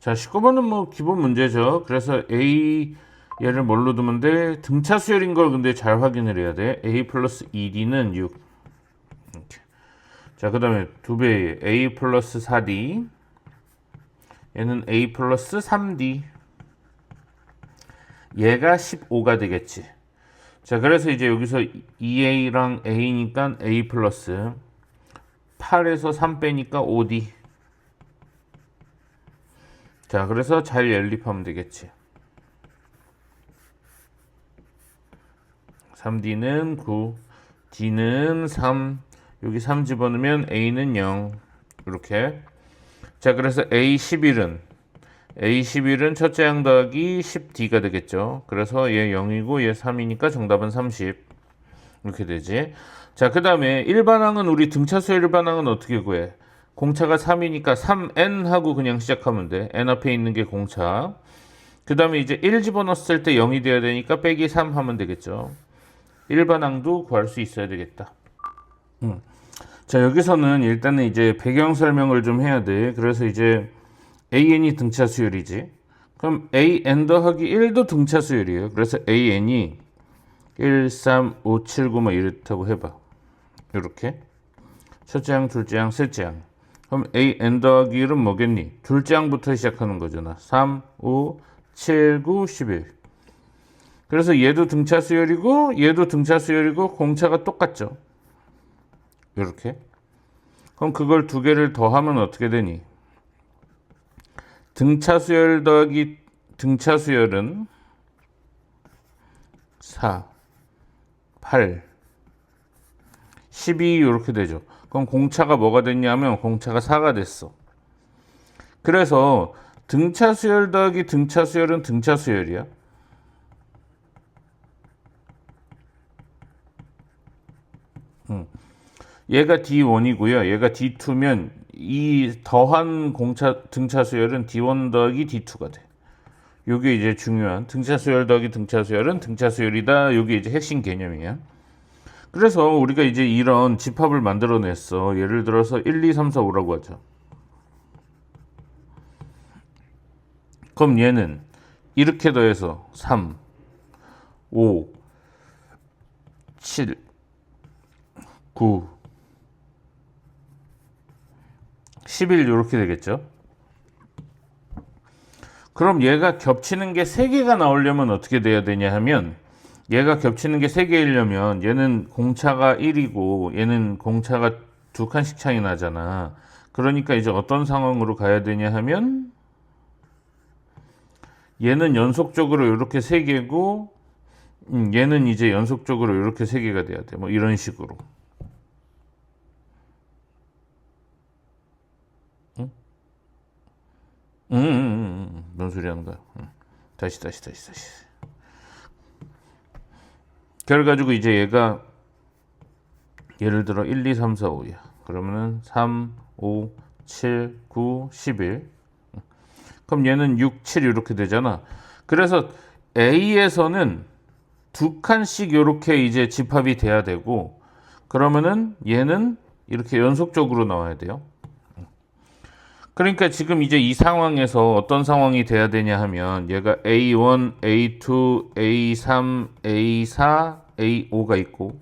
자, 19번은 뭐 기본 문제죠. 그래서 A 얘를 뭘로 두면 돼? 등차 수열인 걸 근데 잘 확인을 해야 돼. A 플러스 2D는 6. 이렇게. 자, 그 다음에 두 배의 A 플러스 4D. 얘는 A 플러스 3D. 얘가 15가 되겠지. 자, 그래서 이제 여기서 2A랑 A니까 A 플러스 8에서 3 빼니까 5D. 자, 그래서 잘 연립하면 되겠지. 3D는 9, D는 3, 여기 3 집어넣으면 A는 0. 이렇게. 자, 그래서 A11은 첫째 양 더하기 10D가 되겠죠. 그래서 얘 0이고 얘 3이니까 정답은 30. 이렇게 되지. 자, 그 다음에 일반항은 우리 등차수 일반항은 어떻게 구해? 공차가 3이니까 3n 하고 그냥 시작하면 돼. n 앞에 있는 게 공차. 그 다음에 이제 1 집어넣었을 때 0이 돼야 되니까 빼기 3 하면 되겠죠. 일반항도 구할 수 있어야 되겠다. 자, 여기서는 일단은 이제 배경 설명을 좀 해야 돼. 그래서 이제 AN이 등차 수열이지. 그럼 AN 더하기 1도 등차 수열이에요. 그래서 AN이 1, 3, 5, 7, 9 뭐 이렇다고 해봐. 이렇게. 첫째 양, 둘째 양, 셋째 양. 그럼 AN 더하기 1은 뭐겠니? 둘째 양부터 시작하는 거잖아. 3, 5, 7, 9, 11. 그래서 얘도 등차 수열이고 얘도 등차 수열이고 공차가 똑같죠. 이렇게. 그럼 그걸 두 개를 더하면 어떻게 되니? 등차 수열 더하기 등차 수열은 4, 8, 12 이렇게 되죠. 그럼 공차가 뭐가 됐냐면 공차가 4가 됐어. 그래서 등차 수열 더하기 등차 수열은 등차 수열이야. 얘가 D1이고요. 얘가 D2면 이 더한 공차 등차 수열은 D1 더하기 D2가 돼. 요게 이제 중요한 등차 수열 더하기 등차 수열은 등차 수열이다. 요게 이제 핵심 개념이야. 그래서 우리가 이제 이런 집합을 만들어냈어. 예를 들어서 1, 2, 3, 4, 5라고 하죠. 그럼 얘는 이렇게 더해서 3, 5, 7, 9, 11 이렇게 되겠죠. 그럼 얘가 겹치는 게 3개가 나오려면 어떻게 돼야 되냐 하면 얘가 겹치는 게 3개이려면 얘는 공차가 1이고 얘는 공차가 2칸씩 차이 나잖아. 그러니까 이제 어떤 상황으로 가야 되냐 하면 얘는 연속적으로 이렇게 3개고 얘는 이제 연속적으로 이렇게 3개가 돼야 돼. 뭐 이런 식으로. 뭔 소리 하는 거야? 다시. 그래가지고 이제 얘가 예를 들어 1, 2, 3, 4, 5야. 그러면은 3, 5, 7, 9, 11. 그럼 얘는 6, 7 이렇게 되잖아. 그래서 A에서는 2칸씩 이렇게 이제 집합이 돼야 되고 그러면은 얘는 이렇게 연속적으로 나와야 돼요. 그러니까 지금 이제 이 상황에서 어떤 상황이 돼야 되냐 하면 얘가 A1, A2, A3, A4, A5가 있고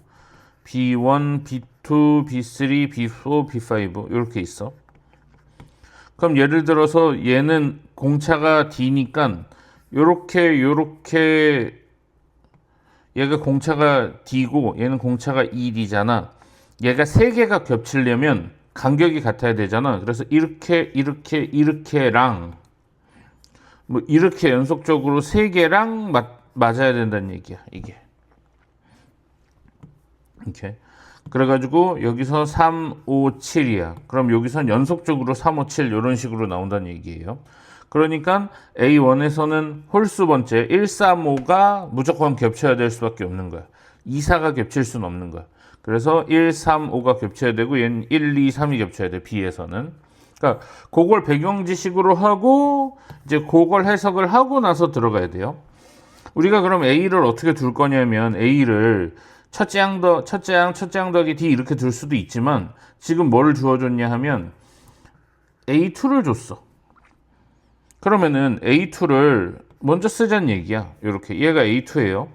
B1, B2, B3, B4, B5 이렇게 있어. 그럼 예를 들어서 얘는 공차가 D니까 요렇게 얘가 공차가 D고 얘는 공차가 2D잖아. 얘가 3개가 겹치려면 간격이 같아야 되잖아. 그래서 이렇게랑 뭐 이렇게 연속적으로 3개랑 맞아야 된다는 얘기야. 이게. 이렇게. 그래가지고 여기서 3, 5, 7이야. 그럼 여기선 연속적으로 3, 5, 7 이런 식으로 나온다는 얘기예요. 그러니까 A1에서는 홀수 번째 1, 3, 5가 무조건 겹쳐야 될 수밖에 없는 거야. 2, 4가 겹칠 수는 없는 거야. 그래서 1, 3, 5가 겹쳐야 되고 얘는 1, 2, 3이 겹쳐야 돼. B에서는. 그러니까 그걸 배경지식으로 하고 이제 그걸 해석을 하고 나서 들어가야 돼요. 우리가 그럼 A를 어떻게 둘 거냐면 A를 첫째 양 더하기 D 이렇게 둘 수도 있지만 지금 뭐를 주어줬냐 하면 A2를 줬어. 그러면은 A2를 먼저 쓰자는 얘기야. 이렇게 얘가 A2예요.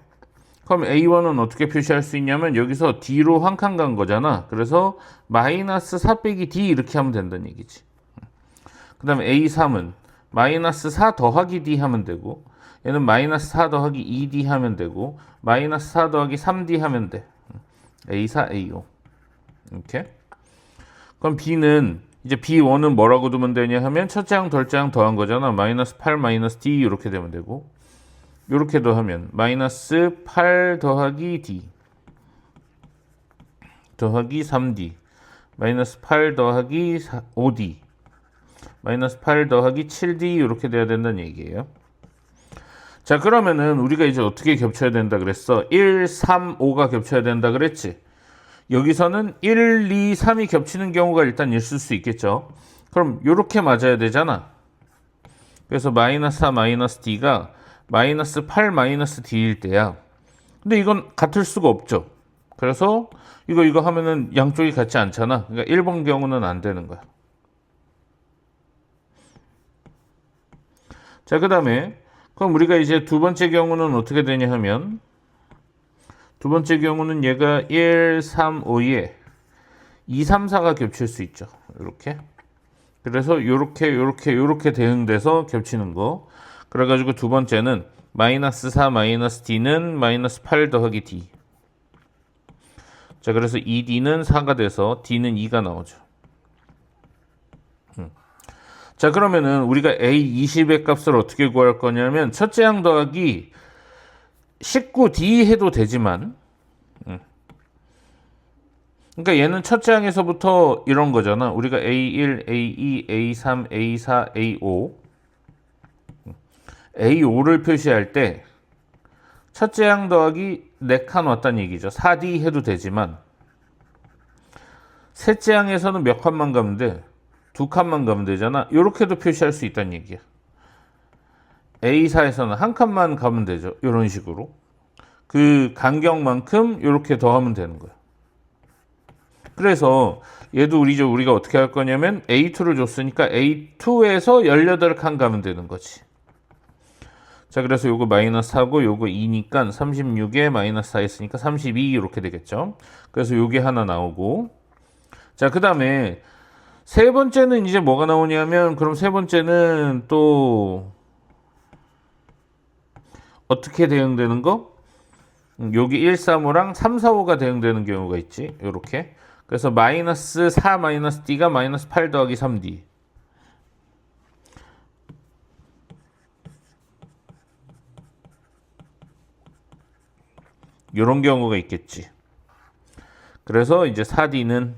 그럼 A1은 어떻게 표시할 수 있냐면 여기서 D로 한 칸 간 거잖아. 그래서 마이너스 4 빼기 D 이렇게 하면 된다는 얘기지. 그 다음에 A3은 마이너스 4 더하기 D 하면 되고, 얘는 마이너스 4 더하기 2D 하면 되고, 마이너스 4 더하기 3D 하면 돼. A4, A5 이렇게. 그럼 B는 이제 B1은 뭐라고 두면 되냐 하면 첫째 항 둘째 항 더한 거잖아. 마이너스 8 마이너스 D 이렇게 되면 되고, 이렇게 더하면 마이너스 8 더하기 D 더하기 3D 마이너스 8 더하기 5D 마이너스 8 더하기 7D 이렇게 돼야 된다는 얘기예요. 자, 그러면은 우리가 이제 어떻게 겹쳐야 된다 그랬어? 1, 3, 5가 겹쳐야 된다 그랬지? 여기서는 1, 2, 3이 겹치는 경우가 일단 있을 수 있겠죠. 그럼 이렇게 맞아야 되잖아. 그래서 마이너스 4 마이너스 D가 마이너스 8 마이너스 D일 때야. 근데 이건 같을 수가 없죠. 그래서 이거 하면은 양쪽이 같지 않잖아. 그러니까 1번 경우는 안 되는 거야. 자, 그 다음에 그럼 우리가 이제 두 번째 경우는 어떻게 되냐 하면, 두 번째 경우는 얘가 1, 3, 5에 2, 3, 4가 겹칠 수 있죠. 이렇게. 그래서 요렇게 대응돼서 겹치는 거. 그래가지고 두 번째는 마이너스 4 마이너스 D는 마이너스 8 더하기 D. 자, 그래서 2D는 4가 돼서 D는 2가 나오죠. 자, 그러면은 우리가 A20의 값을 어떻게 구할 거냐면 첫째 항 더하기 19D 해도 되지만, 그러니까 얘는 첫째 항에서부터 이런 거잖아. 우리가 A1, A2, A3, A4, A5 A5를 표시할 때 첫째 항 더하기 4칸 왔다는 얘기죠. 4D 해도 되지만 셋째 항에서는 몇 칸만 가면 돼? 2칸만 가면 되잖아. 이렇게도 표시할 수 있다는 얘기야. A4에서는 한 칸만 가면 되죠. 이런 식으로. 그 간격만큼 이렇게 더하면 되는 거야. 그래서 얘도 우리가 어떻게 할 거냐면 A2를 줬으니까 A2에서 18칸 가면 되는 거지. 자, 그래서 요거 마이너스 4고 요거 2니까 36에 마이너스 4 했으니까 32 이렇게 되겠죠. 그래서 요게 하나 나오고, 자, 그 다음에 세 번째는 이제 뭐가 나오냐면, 그럼 세 번째는 또 어떻게 대응되는 거? 여기 1, 3, 5랑 3, 4, 5가 대응되는 경우가 있지. 요렇게. 그래서 마이너스 4 마이너스 D가 마이너스 8 더하기 3D. 요런 경우가 있겠지. 그래서 이제 4D는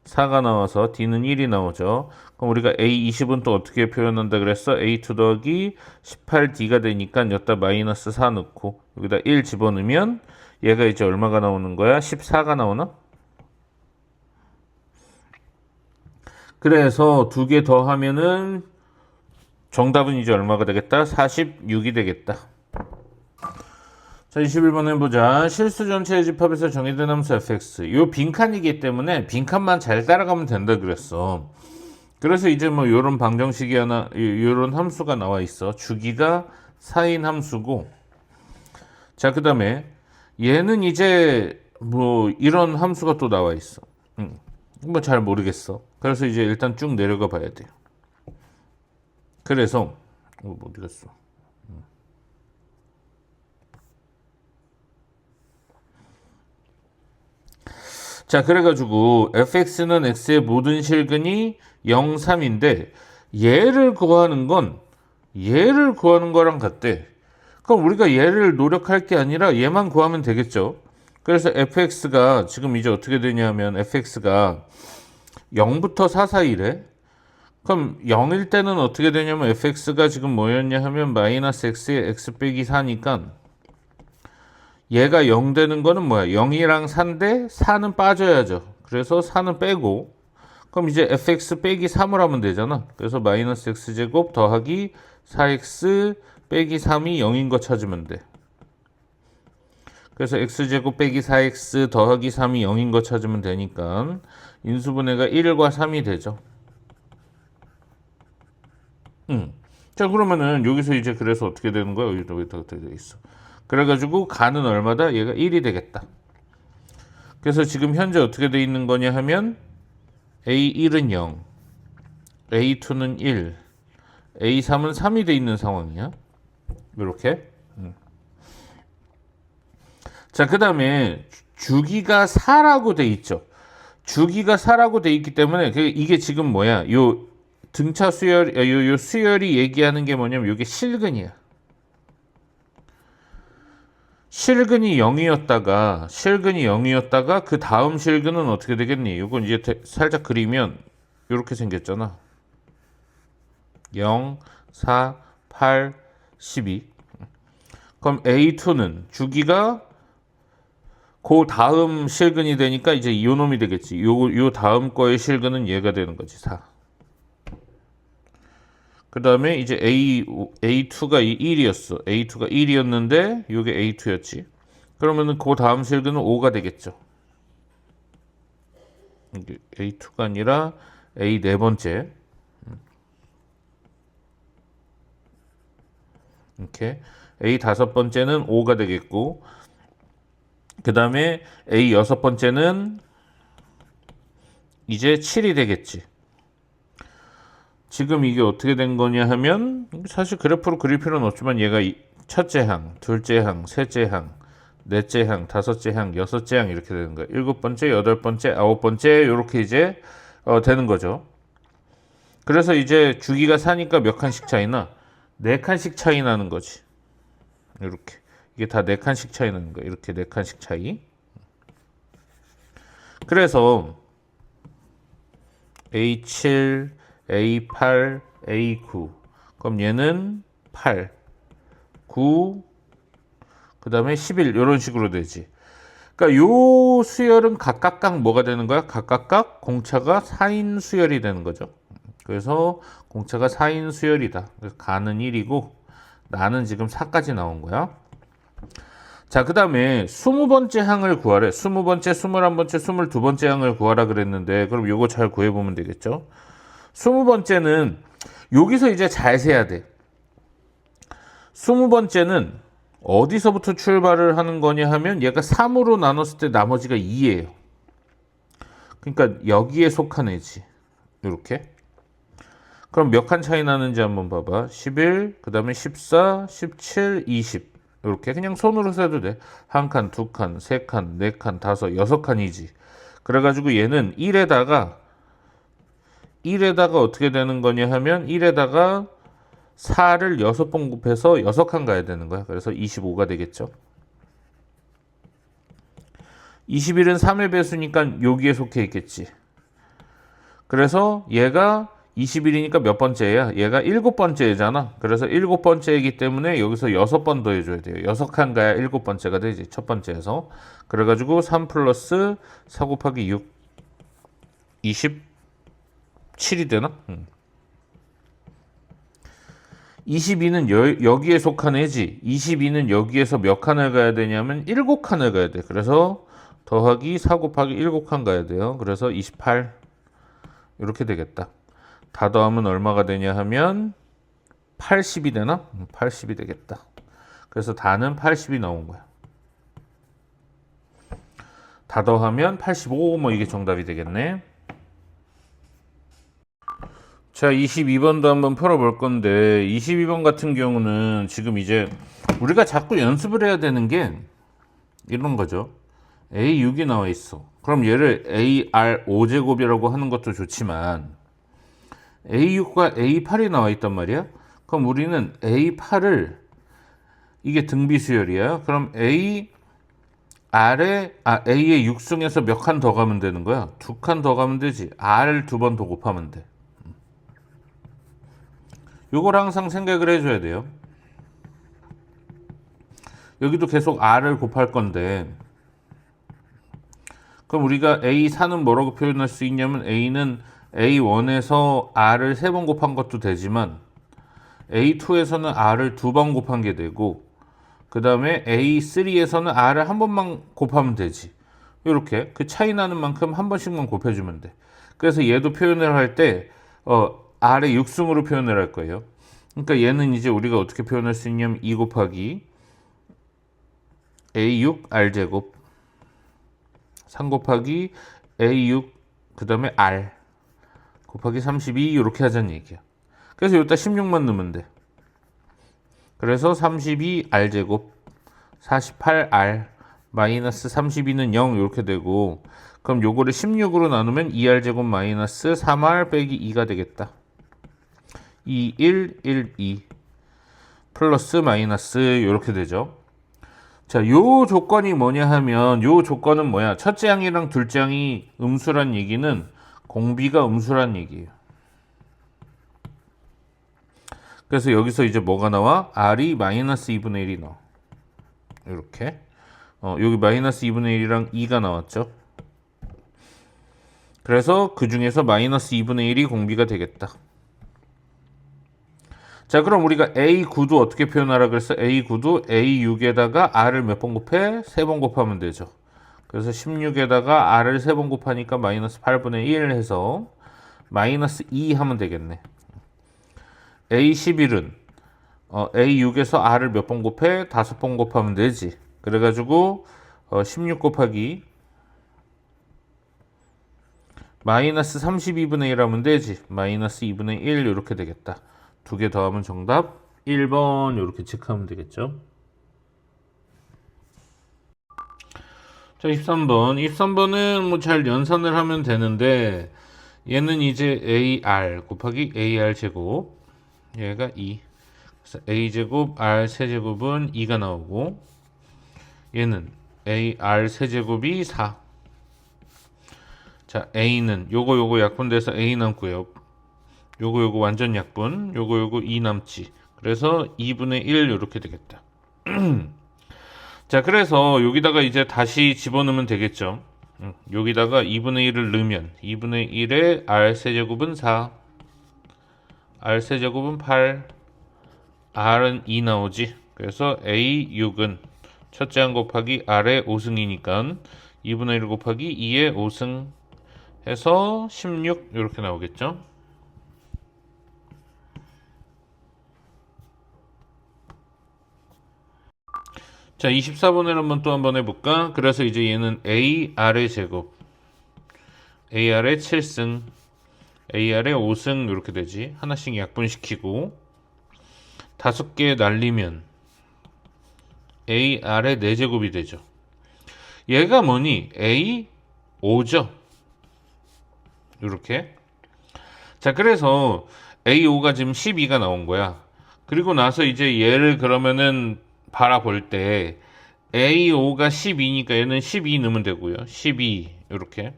4가 나와서 D는 1이 나오죠. 그럼 우리가 A20은 또 어떻게 표현한다 그랬어? A2 더하기 18D가 되니까 여기다 마이너스 4 넣고 여기다 1 집어넣으면 얘가 이제 얼마가 나오는 거야? 14가 나오나? 그래서 두 개 더하면은 정답은 이제 얼마가 되겠다? 46이 되겠다. 자, 21번 해보자. 실수 전체의 집합에서 정의된 함수 fx. 요 빈칸이기 때문에 빈칸만 잘 따라가면 된다 그랬어. 그래서 이제 뭐 요런 방정식이 하나, 요런 함수가 나와 있어. 주기가 4인 함수고. 자, 그 다음에 얘는 이제 뭐 이런 함수가 또 나와 있어. 뭐 잘 모르겠어. 그래서 이제 일단 쭉 내려가 봐야 돼요. 그래서 어디 갔어? 자, 그래가지고 fx는 x의 모든 실근이 0, 3인데 얘를 구하는 거랑 같대. 그럼 우리가 얘를 노력할 게 아니라 얘만 구하면 되겠죠. 그래서 fx가 지금 이제 어떻게 되냐면 fx가 0부터 4 사이래. 그럼 0일 때는 어떻게 되냐면 fx가 지금 뭐였냐 하면 마이너스 x에 x 빼기 4니까 얘가 0 되는 거는 뭐야? 0이랑 4인데 4는 빠져야죠. 그래서 4는 빼고, 그럼 이제 fx 빼기 3을 하면 되잖아. 그래서 마이너스 x제곱 더하기 4x 빼기 3이 0인 거 찾으면 돼. 그래서 x제곱 빼기 4x 더하기 3이 0인 거 찾으면 되니까 인수분해가 1과 3이 되죠. 자, 그러면은 여기서 이제 그래서 어떻게 되는 거야? 여기다 어떻게 돼 있어? 그래가지고 가는 얼마다? 얘가 1이 되겠다. 그래서 지금 현재 어떻게 돼 있는 거냐 하면 A1은 0, A2는 1, A3은 3이 돼 있는 상황이야. 이렇게. 자, 그 다음에 주기가 4라고 돼 있죠. 주기가 4라고 돼 있기 때문에 이게 지금 뭐야? 요 등차 수열, 요 수열이 얘기하는 게 뭐냐면 이게 실근이야. 실근이 0이었다가 그 다음 실근은 어떻게 되겠니? 이건 이제 살짝 그리면 이렇게 생겼잖아. 0, 4, 8, 12. 그럼 A2는 주기가 그 다음 실근이 되니까 이제 요 놈이 되겠지. 요 다음 거의 실근은 얘가 되는 거지. 4. 그 다음에 이제 A2가 1이었어. A2가 1이었는데 요게 A2였지. 그러면은 그 다음 실근은 5가 되겠죠. 이게 A2가 아니라 A 네 번째. 이렇게 A 다섯 번째는 5가 되겠고, 그 다음에 A 여섯 번째는 이제 7이 되겠지. 지금 이게 어떻게 된 거냐 하면 사실 그래프로 그릴 필요는 없지만 얘가 첫째 항, 둘째 항, 셋째 항, 넷째 항, 다섯째 항, 여섯째 항 이렇게 되는 거야. 일곱 번째, 여덟 번째, 아홉 번째 이렇게 이제 되는 거죠. 그래서 이제 주기가 4니까 몇 칸씩 차이나? 4칸씩 차이 나는 거지. 이렇게. 이게 다 4칸씩 차이 나는 거야. 이렇게 4칸씩 차이. 그래서 A7, A8, A9. 그럼 얘는 8, 9, 그 다음에 11 이런 식으로 되지. 그러니까 요 수열은 각각 뭐가 되는 거야? 각각 공차가 4인 수열이 되는 거죠. 그래서 공차가 4인 수열이다. 그래서 가는 1이고 나는 지금 4까지 나온 거야. 자, 그 다음에 20번째 항을 구하래. 20번째, 21번째, 22번째 항을 구하라 그랬는데 그럼 요거 잘 구해보면 되겠죠. 20번째는 여기서 이제 잘 세야 돼. 20번째는 어디서부터 출발을 하는 거냐 하면 얘가 3으로 나눴을 때 나머지가 2예요. 그러니까 여기에 속한 애지. 이렇게. 그럼 몇 칸 차이 나는지 한번 봐봐. 11, 그 다음에 14, 17, 20. 이렇게 그냥 손으로 세도 돼. 한 칸, 두 칸, 세 칸, 네 칸, 다섯, 여섯 칸이지. 그래가지고 얘는 1에다가 어떻게 되는 거냐 하면 1에다가 4를 6번 곱해서 6칸 가야 되는 거야. 그래서 25가 되겠죠. 21은 3의 배수니까 여기에 속해 있겠지. 그래서 얘가 21이니까 몇 번째야? 얘가 7번째잖아. 그래서 7번째이기 때문에 여기서 6번 더 해줘야 돼요. 6칸 가야 7번째가 되지. 첫 번째에서. 그래가지고 3 플러스 4 곱하기 6, 27이 되나? 22는 여기에 속한 애지. 22는 여기에서 몇 칸을 가야 되냐면 7칸을 가야 돼. 그래서 더하기 4 곱하기 7칸 가야 돼요. 그래서 28 이렇게 되겠다. 다 더하면 얼마가 되냐 하면 80이 되나? 80이 되겠다. 그래서 다는 80이 나온 거야. 다 더하면 85, 뭐 이게 정답이 되겠네. 자, 22번도 한번 풀어볼 건데 22번 같은 경우는 지금 이제 우리가 자꾸 연습을 해야 되는 게 이런 거죠. A6이 나와 있어. 그럼 얘를 AR5제곱이라고 하는 것도 좋지만 A6과 A8이 나와 있단 말이야. 그럼 우리는 A8을 이게 등비수열이야. 그럼 A의 6승에서 몇 칸 더 가면 되는 거야? 2칸 더 가면 되지. R을 2번 더 곱하면 돼. 요걸 항상 생각을 해줘야 돼요. 여기도 계속 R을 곱할 건데 그럼 우리가 A4는 뭐라고 표현할 수 있냐면 A는 A1에서 R을 3번 곱한 것도 되지만 A2에서는 R을 2번 곱한 게 되고 그 다음에 A3에서는 R을 한 번만 곱하면 되지. 이렇게 그 차이 나는 만큼 한 번씩만 곱해주면 돼. 그래서 얘도 표현을 할 때 R의 6승으로 표현을 할 거예요. 그러니까 얘는 이제 우리가 어떻게 표현할 수 있냐면 2 곱하기 A6 R제곱 3 곱하기 A6 그 다음에 R 곱하기 32 이렇게 하자는 얘기야. 그래서 여기다 16만 넣으면 돼. 그래서 32R제곱 48R 마이너스 32는 0 이렇게 되고, 그럼 요거를 16으로 나누면 2R제곱 마이너스 3R 빼기 2가 되겠다. 2, 1, 1, 2 플러스 마이너스 이렇게 되죠. 자, 요 조건이 뭐냐 하면, 요 조건은 뭐야? 첫째 항이랑 둘째 항이 음수란 얘기는 공비가 음수란 얘기예요. 그래서 여기서 이제 뭐가 나와? R이 마이너스 2분의 1이 나와. 이렇게. 여기 마이너스 2분의 1이랑 2가 나왔죠. 그래서 그 중에서 마이너스 2분의 1이 공비가 되겠다. 자, 그럼 우리가 A9도 어떻게 표현하라 그랬어? A9도 A6에다가 R을 몇 번 곱해? 3번 곱하면 되죠. 그래서 16에다가 R을 3번 곱하니까 마이너스 8분의 1 해서 마이너스 2 하면 되겠네. A11은 A6에서 R을 몇 번 곱해? 5번 곱하면 되지. 그래가지고 16 곱하기 마이너스 32분의 1 하면 되지. 마이너스 2분의 1 이렇게 되겠다. 두 개 더하면 정답 1번 이렇게 체크하면 되겠죠. 자, 13번은 뭐 잘 연산을 하면 되는데, 얘는 이제 AR 곱하기 AR 제곱, 얘가 2. 그래서 A 제곱 R 세제곱은 2가 나오고, 얘는 AR 세제곱이 4. 자, A는 요거 약분돼서 A 남고요. 요거 완전 약분, 요거 2 남지. 그래서 2분의 1 이렇게 되겠다. 자, 그래서 여기다가 이제 다시 집어넣으면 되겠죠. 여기다가 2분의 1을 넣으면 2분의 1에 R 세제곱은 4, R 세제곱은 8, R은 2 나오지. 그래서 A6은 첫째 항 곱하기 R의 5승이니까 2분의 1 곱하기 2의 5승 해서 16 이렇게 나오겠죠. 자, 24번을 한번 해볼까? 그래서 이제 얘는 AR의 제곱, AR의 7승, AR의 5승 이렇게 되지. 하나씩 약분시키고 5개 날리면 AR의 4제곱이 되죠. 얘가 뭐니? A5죠. 이렇게. 자, 그래서 A5가 지금 12가 나온 거야. 그리고 나서 이제 얘를 그러면은 바라볼 때 A5가 12니까 얘는 12 넣으면 되고요. 12 이렇게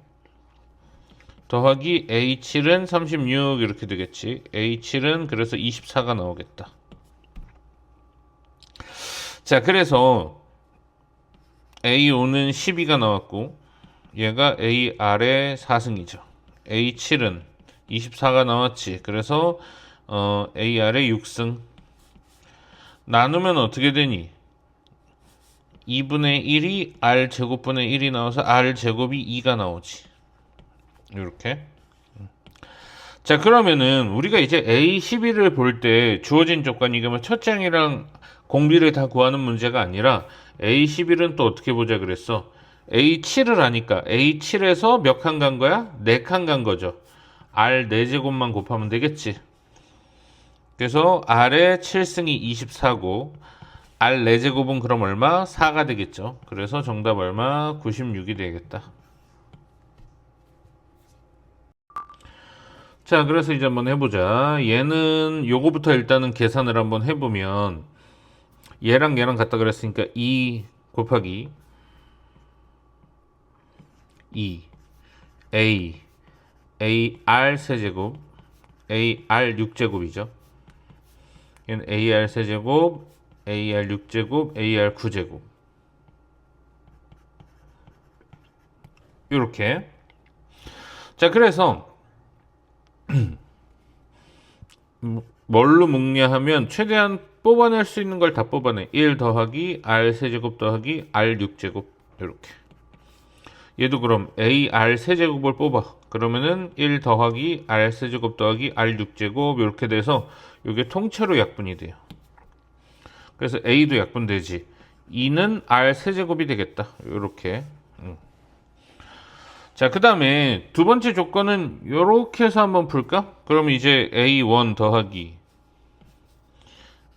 더하기 A7은 36 이렇게 되겠지. A7은 그래서 24가 나오겠다. 자, 그래서 A5는 12가 나왔고 얘가 AR의 4승이죠. A7은 24가 나왔지. 그래서 AR의 6승 나누면 어떻게 되니? 2분의 1이 R 제곱분의 1이 나와서 R 제곱이 2가 나오지. 이렇게. 자, 그러면은 우리가 이제 A11을 볼 때 주어진 조건이 그러면 첫째 항이랑 공비를 다 구하는 문제가 아니라 A11은 또 어떻게 보자 그랬어? A7을 하니까 A7에서 몇 칸 간 거야? 4칸 간 거죠. R 4제곱만 곱하면 되겠지. 그래서 R의 7승이 24고 R 4제곱은 그럼 얼마? 4가 되겠죠. 그래서 정답 얼마? 96이 되겠다. 자, 그래서 이제 한번 해보자. 얘는 요거부터 일단은 계산을 한번 해보면 얘랑 갖다 그랬으니까 2 곱하기 2 AR 세제곱 AR 6제곱이죠. 얘는 AR 세제곱 AR 6제곱 AR 9제곱 이렇게. 자, 그래서 뭘로 묶냐 하면 최대한 뽑아낼 수 있는 걸 다 뽑아내. 1 더하기 R 세제곱 더하기 R 6제곱 이렇게. 얘도 그럼 AR 세제곱을 뽑아. 그러면은 1 더하기 R 세제곱 더하기 R 6제곱 이렇게 돼서 이게 통째로 약분이 돼요. 그래서 A도 약분되지. 2는 R 세제곱이 되겠다. 이렇게. 자, 그 다음에 두 번째 조건은 이렇게 해서 한번 풀까? 그럼 이제 A1 더하기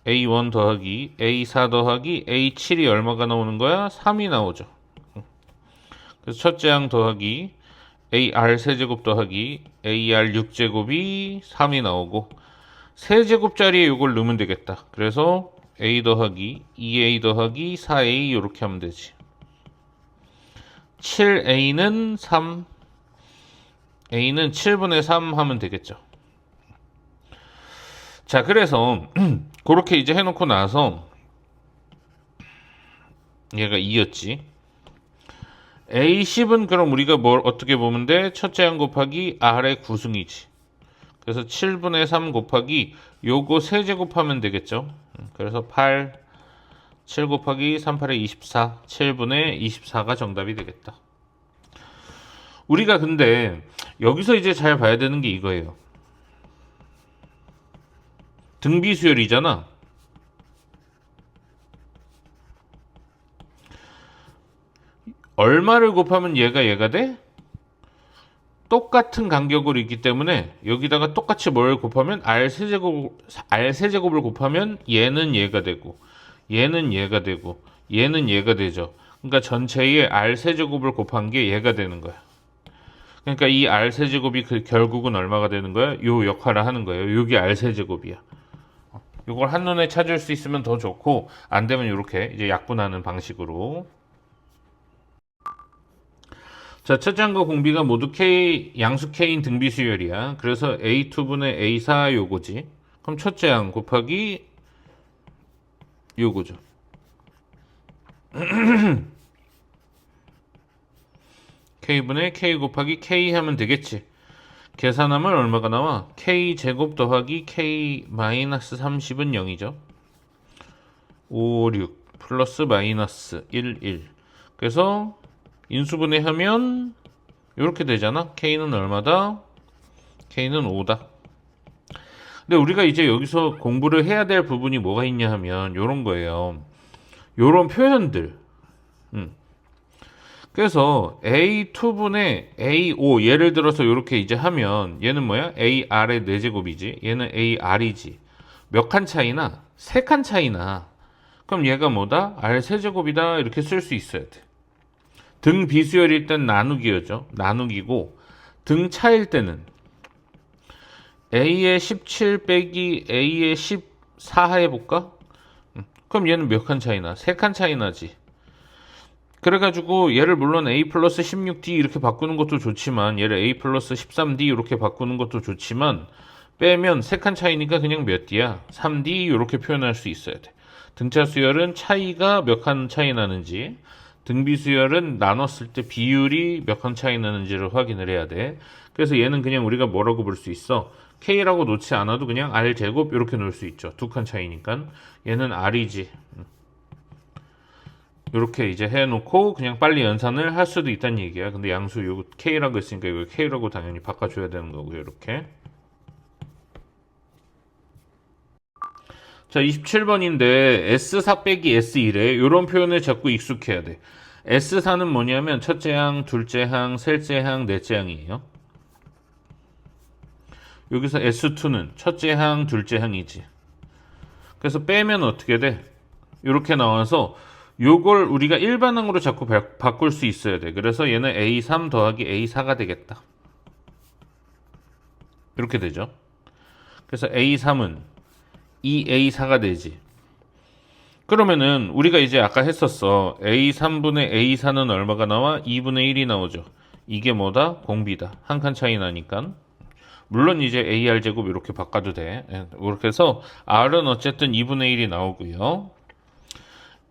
A1 더하기 A4 더하기 A7이 얼마가 나오는 거야? 3이 나오죠. 그래서 첫째 항 더하기 AR 세제곱 더하기 AR 6제곱이 3이 나오고 세제곱짜리에 이걸 넣으면 되겠다. 그래서 A 더하기 2A 더하기 4A 이렇게 하면 되지. 7A는 3, A는 7분의 3 하면 되겠죠. 자, 그래서 그렇게 이제 해놓고 나서 얘가 2였지. A10은 그럼 우리가 뭘 어떻게 보면 돼? 첫째 항 곱하기 R의 구승이지. 그래서 7분의 3 곱하기 요거 세제곱하면 되겠죠. 그래서 8, 7 곱하기 3, 8에 24, 7분의 24가 정답이 되겠다. 우리가 근데 여기서 이제 잘 봐야 되는 게 이거예요. 등비수열이잖아. 얼마를 곱하면 얘가 돼? 똑같은 간격으로 있기 때문에 여기다가 똑같이 뭘 곱하면 R세제곱을 곱하면 얘는 얘가 되고 얘는 얘가 되고 얘는 얘가 되죠. 그러니까 전체의 R세제곱을 곱한 게 얘가 되는 거야. 그러니까 이 R세제곱이 결국은 얼마가 되는 거야? 요 역할을 하는 거예요. 요게 R세제곱이야. 이걸 한눈에 찾을 수 있으면 더 좋고 안 되면 이렇게 이제 약분하는 방식으로. 자, 첫째 항과 공비가 모두 K, 양수 K인 등비수열이야. 그래서 A2분의 A4 요거지. 그럼 첫째 항 곱하기 요거죠. K분의 K 곱하기 K 하면 되겠지. 계산하면 얼마가 나와? K 제곱 더하기 K 마이너스 30은 0이죠. 5, 6 플러스 마이너스 1, 1. 그래서 인수분해 하면 이렇게 되잖아. K는 얼마다? K는 5다. 근데 우리가 이제 여기서 공부를 해야 될 부분이 뭐가 있냐 하면 이런 거예요. 이런 표현들. 그래서 A2분의 A5 예를 들어서 이렇게 이제 하면 얘는 뭐야? AR의 4제곱이지. 얘는 AR이지. 몇 칸 차이나? 3칸 차이나. 그럼 얘가 뭐다? R 세제곱이다. 이렇게 쓸 수 있어야 돼. 등 비수열일 땐 나누기죠. 나누기고 등 차일 때는 A의 17 빼기 A의 14 해볼까? 그럼 얘는 몇 칸 차이나? 3칸 차이 나지. 그래가지고 얘를 물론 A 플러스 16D 이렇게 바꾸는 것도 좋지만 얘를 A 플러스 13D 이렇게 바꾸는 것도 좋지만 빼면 3칸 차이니까 그냥 몇 D야? 3D 이렇게 표현할 수 있어야 돼. 등차 수열은 차이가 몇 칸 차이 나는지, 등비 수열은 나눴을 때 비율이 몇 칸 차이 나는지를 확인을 해야 돼. 그래서 얘는 그냥 우리가 뭐라고 볼 수 있어? K라고 놓지 않아도 그냥 R 제곱 이렇게 놓을 수 있죠. 2칸 차이니까. 얘는 R이지. 이렇게 이제 해놓고 그냥 빨리 연산을 할 수도 있다는 얘기야. 근데 양수 요 K라고 했으니까 이거 K라고 당연히 바꿔줘야 되는 거고요. 이렇게. 자, 27번인데 S4 빼기 S1에 이런 표현을 자꾸 익숙해야 돼. S4는 뭐냐면 첫째 항, 둘째 항, 셋째 항, 넷째 항이에요. 여기서 S2는 첫째 항, 둘째 항이지. 그래서 빼면 어떻게 돼? 이렇게 나와서 요걸 우리가 일반항으로 자꾸 바꿀 수 있어야 돼. 그래서 얘는 A3 더하기 A4가 되겠다. 이렇게 되죠. 그래서 A3은 2A4가 되지. 그러면은 우리가 이제 아까 했었어. A3분의 A4는 얼마가 나와? 2분의 1이 나오죠. 이게 뭐다? 공비다. 한 칸 차이 나니까. 물론 이제 AR 제곱 이렇게 바꿔도 돼. 이렇게 해서 R은 어쨌든 2분의 1이 나오고요.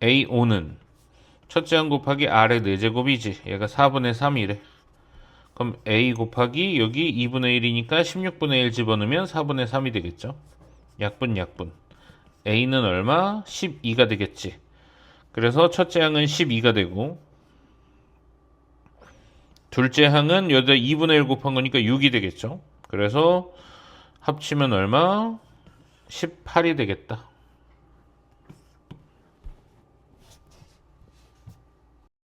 A5는 첫째 항 곱하기 R의 4제곱이지. 얘가 4분의 3이래. 그럼 A 곱하기 여기 2분의 1이니까 16분의 1 집어넣으면 4분의 3이 되겠죠. 약분. A는 얼마? 12가 되겠지. 그래서 첫째 항은 12가 되고 둘째 항은 여기다 2분의 1 곱한 거니까 6이 되겠죠. 그래서 합치면 얼마? 18이 되겠다.